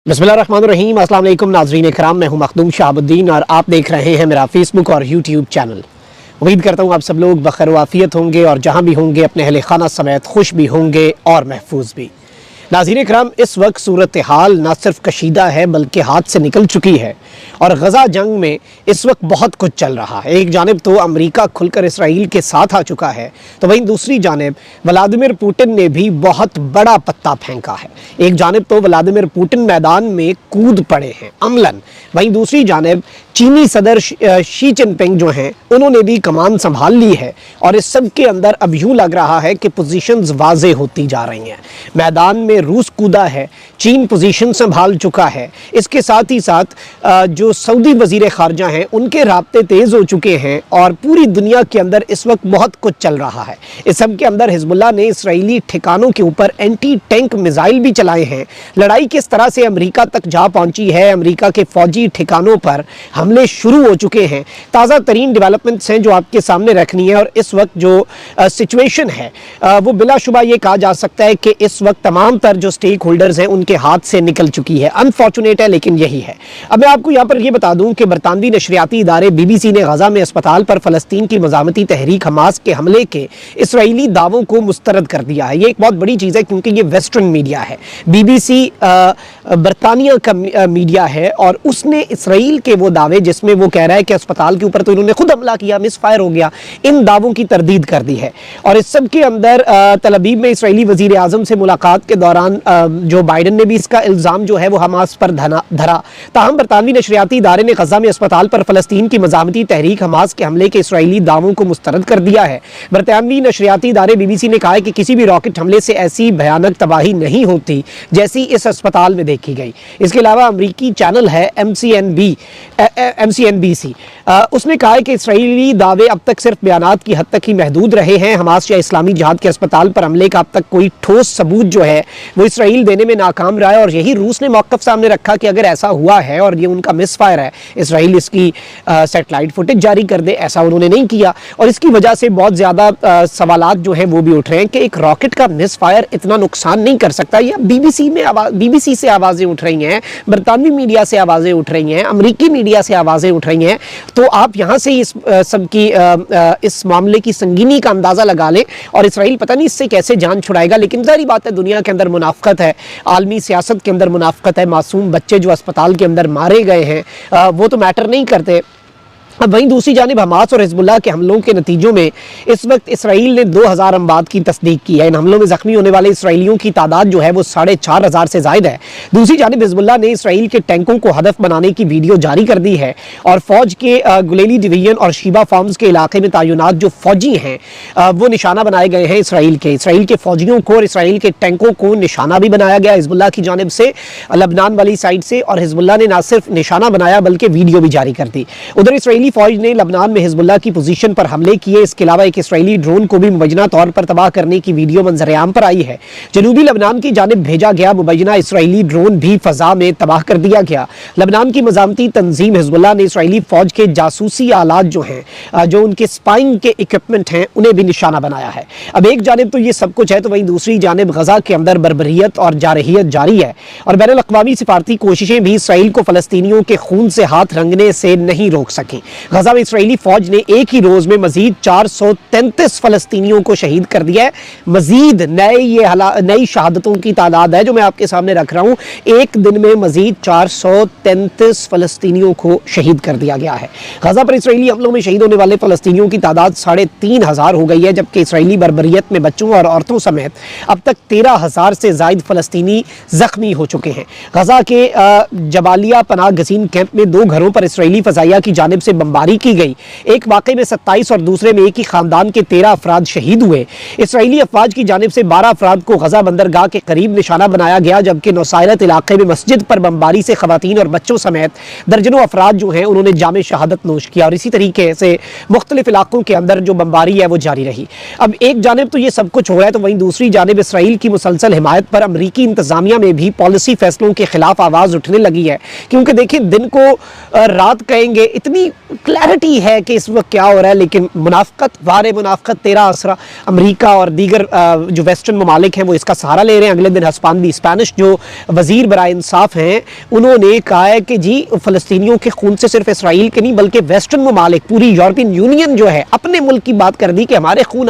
बिस्मिल्लाहिर्रहमानिर्रहीम। अस्सलाम वालेकुम नाज़रीन इकराम, मैं हूं मखदूम शहाबुद्दीन और आप देख रहे हैं मेरा फेसबुक और यूट्यूब चैनल। उम्मीद करता हूं आप सब लोग बखैर वाफियत होंगे और जहां भी होंगे अपने अहले खाना समेत खुश भी होंगे और महफूज भी। नाज़रीन इकराम, इस वक्त सूरत हाल न सिर्फ कशीदा है बल्कि हाथ से निकल चुकी है और गज़ा जंग में इस वक्त बहुत कुछ चल रहा है। एक जानिब तो अमेरिका खुलकर इसराइल के साथ आ चुका है, तो वहीं दूसरी जानिब व्लादिमीर पुतिन ने भी बहुत बड़ा पत्ता फेंका है। एक जानिब तो व्लादिमीर पुतिन मैदान में कूद पड़े हैं अमलन, वहीं दूसरी जानिब चीनी सदर शी जिनपिंग जो हैं उन्होंने भी कमान संभाल ली है और इस सब के अंदर अब यूँ लग रहा है कि पोजीशंस वाज़े होती जा रही हैं। मैदान में रूस कूदा है, चीन पोजीशन संभाल चुका है, इसके साथ ही साथ जो सऊदी वज़ीर ख़ारजा हैं उनके राब्ते तेज़ हो चुके हैं और पूरी दुनिया के अंदर इस वक्त बहुत कुछ चल रहा है। इस सब के अंदर हिजबुल्लाह ने इसराइली ठिकानों के ऊपर एंटी टैंक मिसाइल भी चलाए हैं। लड़ाई किस तरह से अमेरिका तक जा पहुंची है, अमेरिका के फौजी ठिकानों पर हमले शुरू हो चुके हैं। ताज़ा तरीन डेवलपमेंट्स हैं जो आपके सामने रखनी है और इस वक्त जो सिचुएशन है वो बिलाशुबा ये कहा जा सकता है कि इस वक्त तमाम तर जो स्टेक होल्डर्स हैं उनके हाथ से निकल चुकी है। अनफॉर्चुनेट है लेकिन यही है। अब मैं आपको यहाँ पर ये बता दूं कि बरतानवी नशरियाती इदारे BBC ने गजा में अस्पताल पर फ़लस्तीन की मज़ामती तहरीक हमास के हमले के इसराइली दावों को मुस्तरद कर दिया है। ये एक बहुत बड़ी चीज़ है क्योंकि ये वेस्टर्न मीडिया है। BBC बरतानिया का मीडिया है और उसने इसराइल के वो दावे जिसमें वो कह रहा है कि अस्पताल के ऊपर तो इन्होंने खुद हमला किया, मिस फायर हो गया, इन दावों की तरदीद कर दी है। और इस सब के अंदर तल अवीव में इसराइली वज़ीर आज़म से मुलाकात के दौरान जो बाइडन ने भी इसका इल्ज़ाम जो है वो हमास पर धरा। ताहम बरतानवी नशरियाती इदारे ने गजा में अस्पताल पर फ़लस्तीन की मज़ामती तहरीक हमास के हमले के इसराइली दावों को मुस्तरद कर दिया है। बरतानवी नशरियाती इदारे BBC ने कहा है कि किसी भी रॉकेट हमले से ऐसी भयानक तबाही नहीं होती जैसी इस अस्पताल में देखी गई। इसके अलावा अमरीकी चैनल है MCNBC, उसने कहा है कि इसराइली दावे अब तक सिर्फ बयानात की हद तक ही महदूद रहे हैं। हमास या इस्लामी जिहाद के अस्पताल पर हमले का अब तक कोई ठोस सबूत जो है वो इसराइल देने में नाकाम रहा है और यही रूस ने मौक़िफ़ सामने रखा कि अगर ऐसा हुआ है और ये उनका मिसफायर है, इसराइल इसकी सेटेलाइट फुटेज जारी कर दे। ऐसा उन्होंने नहीं किया और इसकी वजह से बहुत ज़्यादा सवालात जो हैं वो भी उठ रहे हैं कि एक रॉकेट का मिसफायर इतना नुकसान नहीं कर सकता। या BBC से आवाज़ें उठ रही हैं, बरतानवी मीडिया से आवाज़ें उठ रही हैं, अमरीकी मीडिया से आवाज़ें उठ रही हैं। तो आप यहाँ से इस सब की इस मामले की संगीनी का अंदाज़ा लगा लें और इसराइल पता नहीं इससे कैसे जान छुड़ाएगा। लेकिन ज़ाहिर बात है दुनिया के अंदर मुनाफ़क़त है, आलमी सियासत के अंदर मुनाफ़क़त है। मासूम बच्चे जो अस्पताल के अंदर मारे गए हैं वो तो मैटर नहीं करते। अब वहीं दूसरी जानिब हमास और हिजबुल्लाह के हमलों के नतीजों में इस वक्त इसराइल ने 2000 अमवात की तस्दीक की है। इन हमलों में ज़ख्मी होने वाले इसराइलियों की तादाद जो है वो 4500 से ज़ायद है। दूसरी जानिब हिजबुल्लाह ने इसराइल के टैंकों को हदफ बनाने की वीडियो जारी कर दी है और फ़ौज के गुलेली डिवीजन और शीबा फार्म्स के इलाके में तैनात जो फ़ौजी हैं वो निशाना बनाए गए हैं। इसराइल के फ़ौजियों को और इसराइल के टैंकों को निशाना भी बनाया गया हिजबुल्लाह की जानिब से, लबनान वाली साइड से। और हिजबुल्लाह ने न सिर्फ निशाना बनाया बल्कि वीडियो भी जारी कर दी। उधर इसराइली फौज ने लबनान में हिजबुल्लाह की पोजीशन पर हमले किए। इसके अलावा एक इसराइली ड्रोन को भी मुबैना तौर पर तबाह करने की वीडियो मंजर-ए-आम पर आई है। जनूबी लबनान की जानिब भेजा गया मुबैना इसराइली ड्रोन भी फजा में तबाह कर दिया गया। लबनान की मज़ामती तंजीम हिजबुल्लाह ने इसराइली फौज के जासूसी आलात जो हैं, जो उनके स्पाइंग के इक्विपमेंट हैं, उन्हें भी निशाना बनाया है। अब एक जानिब तो ये सब कुछ है तो वहीं दूसरी जानिब गजा के अंदर बर्बरियत और जारहियत जारी है और बैनुल-अक़वामी सिफारती कोशिशें भी इसराइल को फ़लस्तीनियों के खून से हाथ रंगने से नहीं रोक सकी। गजा में इसराइली फौज ने एक ही रोज में मजीद 433 फलस्तीनियों को शहीद कर दिया है। मजीद नई शहादतों की तादाद है जो मैं आपके सामने रख रहा हूं। एक दिन में मजीद 433 फलस्तीनियों को शहीद कर दिया गया है। गजा पर इसराइली हमलों में शहीद होने वाले फलस्तीनियों की तादाद 3500 हो गई है, जबकि इसराइली बर्बरियत में बच्चों और औरतों समेत अब तक 13,000 से ज़ायद फलस्तीनी जख्मी हो चुके हैं। गजा के जबालिया पनाह गजीन कैंप में 2 घरों पर इसराइली फजाइया की जानिब से बमबारी की गई। एक वाक़े में 27 और दूसरे में एक ही खानदान के 13 अफराद शहीद हुए। इसराइली अफवाज की जानिब से 12 अफराद को गजा बंदरगाह के करीब निशाना बनाया गया, जबकि नौसायरत इलाके में मस्जिद पर बमबारी से खवातीन और बच्चों समेत दर्जनों अफराद जो हैं उन्होंने जामे शहादत नोश किया और इसी तरीके से मुख्तलिफ इलाकों के अंदर जो बमबारी है वो जारी रही। अब एक जानिब तो ये सब कुछ हो रहा है तो वहीं दूसरी जानिब इसराइल की मुसलसल हिमायत पर अमरीकी इंतजामिया में भी पॉलिसी फैसलों के खिलाफ आवाज़ उठने लगी है। क्योंकि देखिए दिन को रात कहेंगे, इतनी क्लैरिटी है कि इस वक्त क्या हो रहा है, लेकिन मुनाफ़क़त वारे मुनाफ़क़त तेरा असरा अमेरिका और दीगर जो वेस्टर्न ममालिक हैं वो इसका सहारा ले रहे हैं। अगले दिन हस्पानवी स्पेनिश जो वज़ीर बराए इंसाफ हैं उन्होंने कहा है कि जी फ़लस्तीनियों के खून से सिर्फ इसराइल के नहीं बल्कि वेस्टर्न ममालिक पूरी यूरोपियन यूनियन जो है अपने मुल्क की बात कर दी कि हमारे खून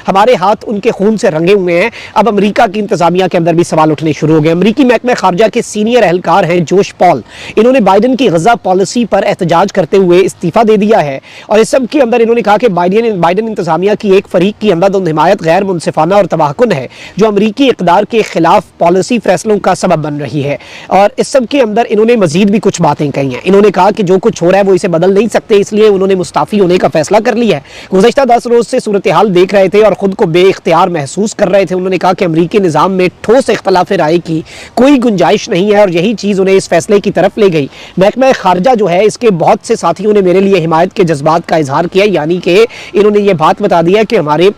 हमारे हाथ उनके खून से रंगे हुए हैं। अब अमेरिका की इंतज़ामिया के अंदर भी सवाल उठने शुरू हो गए। अमेरिकी महकमा खारजा के सीनियर एहलकार हैं जोश पॉल, इन्होंने बाइडन की गज़ा पॉलिसी पर एहतजाज करते हुए इस्तीफ़ा दे दिया है और इस सब के अंदर इन्होंने कहा कि बाइडन इंतज़ामिया की एक फरीक की अंधाधुंध हिमायत गैर मुनसिफाना और तबाहकुन है जो अमरीकी इक़दार के खिलाफ पॉलिसी फैसलों का सबब बन रही है। और इस सब के अंदर इन्होंने मजीद भी कुछ बातें कही हैं। इन्होंने कहा कि जो कुछ हो रहा है वो इसे बदल नहीं सकते, इसलिए उन्होंने मुस्ताफ़ी होने का फैसला कर लिया है। गुज़श्ता 10 रोज़ से सूरत हाल देख रहे थे और ख़ुद को बेइख्तियार महसूस कर रहे थे। उन्होंने कहा कि अमरीकी निज़ाम में ठोस इख्तलाफ राय की कोई गुंजाइश नहीं है और यही चीज़ उन्हें इस फैसले की तरफ ले गई। महकमा खारजा जो है इसके बहुत से साथियों ने मेरे लिए हिमायत के जज्बात का इजहार किया, यानी कि इन्होंने ये बात बता दिया कि हमारे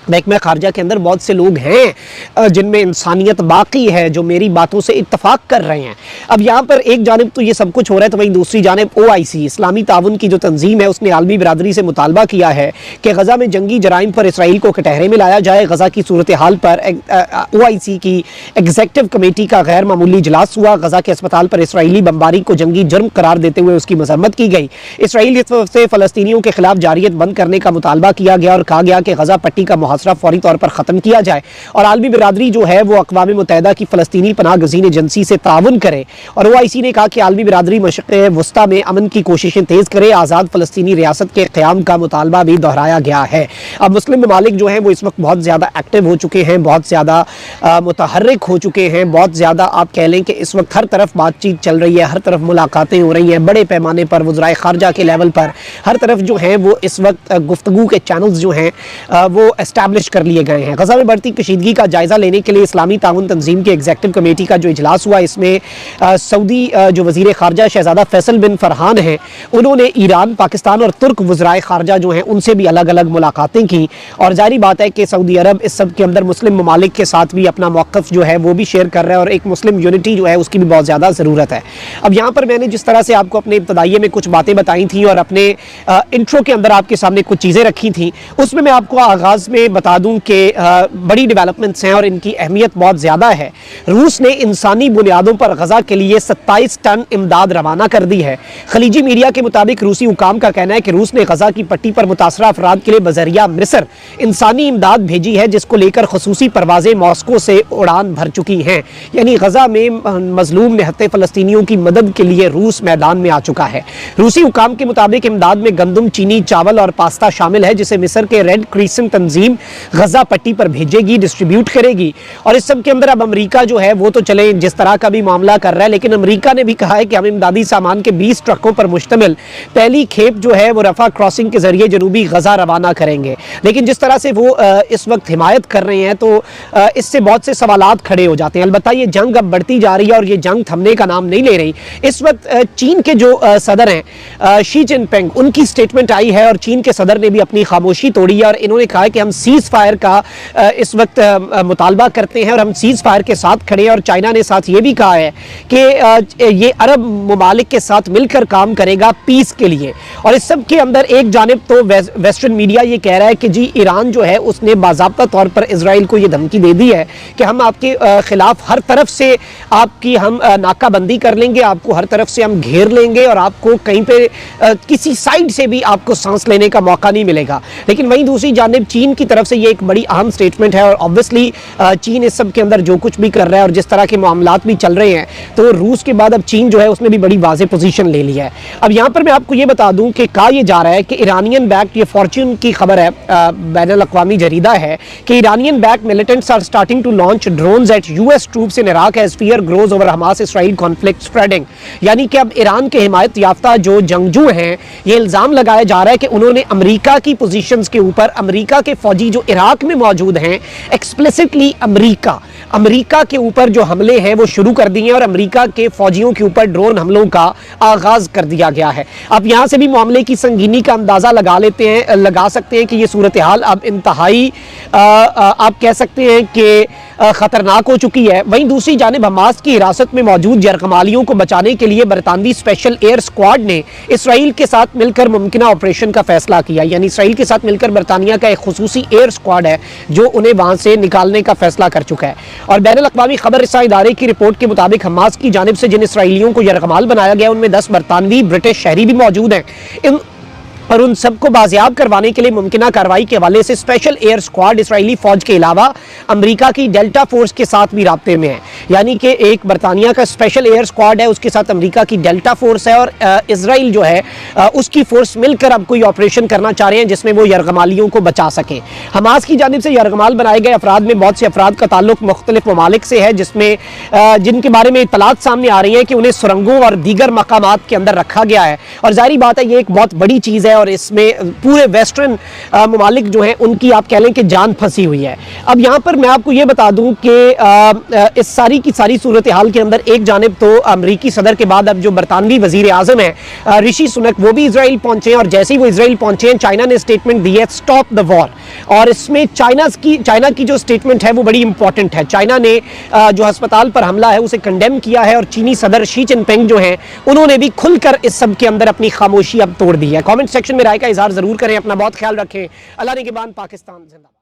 महकमा खारजा के अंदर बहुत से लोग हैं जिनमें इंसानियत बाकी है जो मेरी बातों से इत्तफाक कर रहे हैं। अब यहाँ पर एक जानिब तो ये सब कुछ हो रहा है तो वहीं दूसरी जानिब OIC इस्लामी ताउन की जो तंजीम है उसने आलमी बिरादरी से मुतालबा किया है कि गज़ा में जंगी जराइम पर इसराइल को कटहरे में लाया जाए। गज़ा की सूरत हाल पर OIC की एग्जेक्टिव कमेटी का गैर मामूली इजलास हुआ। गज़ा के अस्पताल पर इसराइली बमबारी को जंगी जुर्म करार देते हुए उसकी मजम्मत की गई। इसराइल से फ़लस्तीनियों के खिलाफ जारियत बंद करने का मुतालबा किया गया और कहा गया कि गज़ा पट्टी का मुहासरा फौरी तौर पर ख़त्म किया जाए और आलमी बिरादरी जो है वो अक़वाम मुत्तहिदा की फ़लस्तीनी पनाह गज़ीन एजेंसी से ताउन करे। और OIC ने कहा कि आलमी बिरादरी मशक़ वस्ता में अमन की कोशिशें तेज़ करे। आज़ाद फ़लस्तीनी रियासत के क़याम का मुतालबा भी दोहराया गया है। अब मुस्लिम ममालिक जो हैं वो इस वक्त बहुत ज़्यादा एक्टिव हो चुके हैं, बहुत ज़्यादा मुतहर्रिक हो चुके हैं, बहुत ज़्यादा आप कह लें कि इस वक्त हर तरफ बातचीत चल रही है, हर तरफ मुलाकातें हो रही हैं बड़े पैमाने पर वज़राए ख़ारजा के लेवल पर। हर तरफ जो हैं वो इस वक्त गुफ्तगू के चैनल्स जो हैं वो एस्टैब्लिश कर लिए गए हैं। गज़ा में बढ़ती कशीदगी का जायज़ा लेने के लिए इस्लामी ताउन तंजीम की एग्जेक्टिव कमेटी का जो इजलास हुआ इसमें सऊदी जो वज़ीर ख़ारजा शहज़ादा फैसल बिन फरहान हैं उन्होंने ईरान, पाकिस्तान और तुर्क वज़राए ख़ारजा जो हैं उनसे भी अलग अलग मुलाकातें की। और जारी बात है कि सऊदी अरब इस सब के अंदर मुस्लिम ममालिक के साथ भी अपना मौक़िफ़ जो है वो भी शेयर कर रहा है और एक मुस्लिम यूनिटी जो है उसकी भी बहुत ज़्यादा ज़रूरत है। अब यहाँ पर मैंने जिस तरह से आपको अपने इब्तदाइये में कुछ बातें बताई थी और अपने इंट्रो के अंदर आपके सामने कुछ चीज़ें रखी थी उसमें मैं आपको आगाज़ में बता दूँ कि बड़ी डेवलपमेंट्स हैं और इनकी अहमियत बहुत ज़्यादा है। रूस ने इंसानी बुनियादों पर गज़ा के लिए 27 टन इमदाद रवाना कर दी है। खलीजी मीडिया के मुताबिक रूसी हुकाम का कहना है कि रूस ने गज़ा की पट्टी पर मुतासरा अफराद के लिए बज़रिया मिस्र इंसानी इमदाद भेजी है जिसको लेकर खसूसी परवाज़ें मॉस्को से उड़ान भर चुकी हैं। यानी गज़ा में मजलूम निहत्ते फ़लस्तीनियों की मदद के लिए रूस मैदान में आ चुका है। रूसी हुकाम के मुताबिक इमदाद में गंदम, चीनी, चावल और पास्ता शामिल है जिसे मिस्र के रेड क्रिसेंट तंजीम गज़ा पट्टी पर भेजेगी, डिस्ट्रीब्यूट करेगी। और इस सब के अंदर अब अमेरिका जो है वो तो चले जिस तरह का भी मामला कर रहा है, लेकिन अमेरिका ने भी कहा है कि हम इमदादी सामान के 20 ट्रकों पर मुश्तमिल पहली खेप जो है वो रफा क्रॉसिंग के जरिए जनूबी गज़ा रवाना करेंगे। लेकिन जिस तरह से वो इस वक्त हिमायत कर रहे हैं तो इससे बहुत से सवालात खड़े हो जाते हैं। अलबत्ता ये जंग अब बढ़ती जा रही है और ये जंग थमने का नाम नहीं ले रही। इस वक्त चीन के जो सदर हैं शी जिनपिंग उनकी स्टेटमेंट आई है और चीन के सदर ने भी अपनी खामोशी तोड़ी है और इन्होंने कहा है कि हम सीज़ फायर का इस वक्त मुतालबा करते हैं और हम सीज़ फायर के साथ खड़े हैं। और चाइना ने साथ ये भी कहा है कि ये अरब ममालिक के साथ मिलकर काम करेगा पीस के लिए। और इस सब के अंदर एक जानिब तो वेस्टर्न मीडिया ये कह रहा है कि जी ईरान जो है उसने बाज़ाब्ता तौर पर इजराइल को ये धमकी दे दी है कि हम आपके खिलाफ हर तरफ से आपकी हम नाकाबंदी कर लेंगे, आपको हर तरफ से हम घेर लेंगे और आपको कहीं पे किसी साइड से भी आपको सांस लेने का मौका नहीं मिलेगा। लेकिन वहीं दूसरी जानिब चीन की तरफ से ये एक बड़ी अहम स्टेटमेंट है और ऑब्वियसली चीन इस सब के अंदर जो कुछ भी कर रहा है और जिस तरह के मामलात भी चल रहे हैं तो रूस के बाद अब चीन जो है उसने भी बड़ी वाज़ेह पोजीशन ले लिया है। अब यहाँ पर मैं आपको ये बता दूं कि कहा यह जा रहा है कि ईरानियन बैक्ड, ये फॉर्च्यून की खबर है, बैनुल अक़वामी जरीदा है कि Iranian backed militants are starting to launch drones at US troops in Iraq as fear grows over Hamas Israel conflict spreading. यानी कि अब ईरान के हिमायत याफ्ता जो जंगजू हैं ये इल्ज़ाम लगाया जा रहा है कि उन्होंने अमेरिका की पोजीशंस के ऊपर, अमेरिका के फौजी जो इराक में मौजूद हैं, एक्सप्लिसिटली अमेरिका के ऊपर जो हमले हैं वो शुरू कर दिए हैं और अमेरिका के फौजियों के ऊपर ड्रोन हमलों का आगाज कर दिया गया है। अब यहाँ से भी मामले की संगीनी का अंदाज़ा लगा सकते हैं कि ये सूरत हाल अब इंतहाई आप कह सकते हैं कि खतरनाक हो चुकी है। वहीं दूसरी जानिब हमास की हिरासत में मौजूद यरगमालियों को बचाने के लिए बरतानवी स्पेशल एयर स्क्वाड ने इसराइल के साथ मिलकर मुमकिना ऑपरेशन का फैसला किया। यानी इसराइल के साथ मिलकर बरतानिया का एक खुसूसी एयर स्क्वाड है जो उन्हें वहां से निकालने का फैसला कर चुका है। और बैनुल-अक़वामी खबर रसा इदारे की रिपोर्ट के मुताबिक हमास की जानिब से जिन इसराइलियों को यरगमाल बनाया गया उनमें 10 बरतानवी ब्रिटिश शहरी भी मौजूद हैं और उन सबको बाजियाब करवाने के लिए मुमकिना कार्रवाई के हवाले से स्पेशल एयर स्क्वाड इसराइली फौज के अलावा अमेरिका की डेल्टा फोर्स के साथ भी राब्ते में है। यानी कि एक बरतानिया का स्पेशल एयर स्क्वाड है, उसके साथ अमेरिका की डेल्टा फोर्स है और इसराइल जो है उसकी फोर्स मिलकर अब कोई ऑपरेशन करना चाह रहे हैं जिसमें वो यरगमालियों को बचा सकें। हमास की जानिब से यरगमाल बनाए गए अफराद में बहुत से अफराद का ताल्लुक मुख्तलिफ ममालिक से है, जिसमें जिनके बारे में इत्तलात सामने आ रही हैं कि उन्हें सुरंगों और दीगर मकामात के अंदर रखा गया है। और जाहिर बात है ये एक बहुत बड़ी चीज़ है और इसमें पूरे वेस्टर्न ममालिक जो हैं उनकी आप कह लें कि जान फंसी हुई है। अब यहाँ पर मैं आपको ये बता दूं कि इस सारी की सारी सूरत हाल के अंदर एक जानिब तो अमरीकी सदर के बाद अब जो बरतानवी वजीर आज़म है ऋषि सुनक वो भी इसराइल पहुंचे हैं और जैसे ही वो इसराइल पहुंचे हैं चाइना ने स्टेटमेंट दी है स्टॉप द वॉर। और इसमें चाइना की जो स्टेटमेंट है वो बड़ी इंपॉर्टेंट है। चाइना ने जो अस्पताल पर हमला है उसे कंडेम किया है और चीनी सदर शी जिनपिंग जो हैं उन्होंने भी खुलकर इस सब के अंदर अपनी खामोशी अब तोड़ दी है। कमेंट सेक्शन में राय का इजहार जरूर करें। अपना बहुत ख्याल रखें। अल्लाह ने के बाद पाकिस्तान जिंदाबाद।